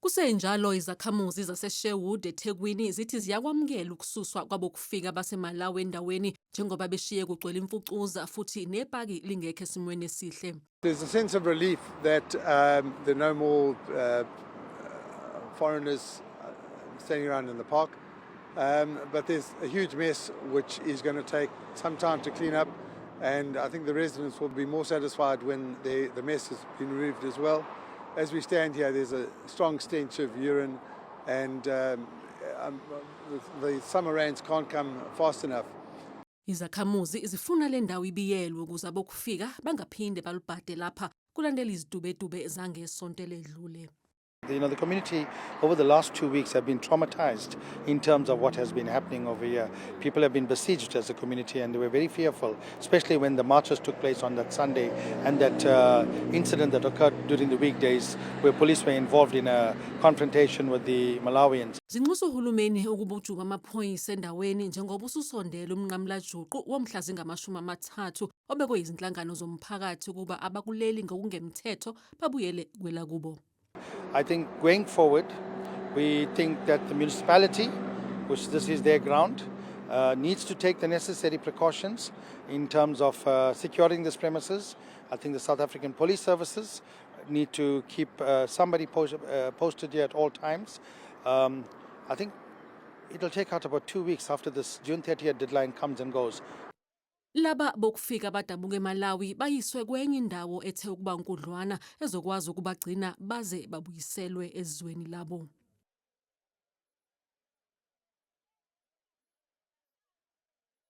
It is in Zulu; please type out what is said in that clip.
Kusenjalo izakhamuzi zase Sherwood eThekwini zithi ziyakwamukela ukususwa kwabokufika baseMalawi endaweni njengoba beshiye kugcwele imfucuza futhi nepaki lingekho esimweni esihle. There's a sense of relief that there are no more foreigners standing around in the park, but there's a huge mess which is going to take some time to clean up, and I think the residents will be more satisfied when the mess has been removed as well. As we stand here, there's a strong stench of urine, and the summer rains can't come fast enough. Izakhamuzi zifuna le ndawo ibiyelwe ukuze abokufika bangaphinde balubhade lapha kulandela izidubedube zangesonto eledlule. The community over the last 2 weeks have been traumatized in terms of what has been happening over here. People have been besieged as a community and they were very fearful, especially when the marches took place on that Sunday and that incident that occurred during the weekdays where police were involved in a confrontation with the Malawians. Zinxusa uhulumeni ukubujuka amaphoyisa endaweni njengoba ususondela umnqamlajuqu womhla zingama-30 obekwe izinhlangano zomphakathi ukuba abakuleli ngokungemthetho babuyele kwela kubo. I think going forward, we think that the municipality, which this is their ground, needs to take the necessary precautions in terms of securing these premises. I think the South African police services need to keep somebody posted here at all times. I think it will take out about 2 weeks after this June 30th deadline comes and goes. Laba bokufika badabuka eMalawi bayiswe kwenye indawo ethe ukuba nkudlwana ezokwazi ukubagcina baze babuyiselwe ezweni labo.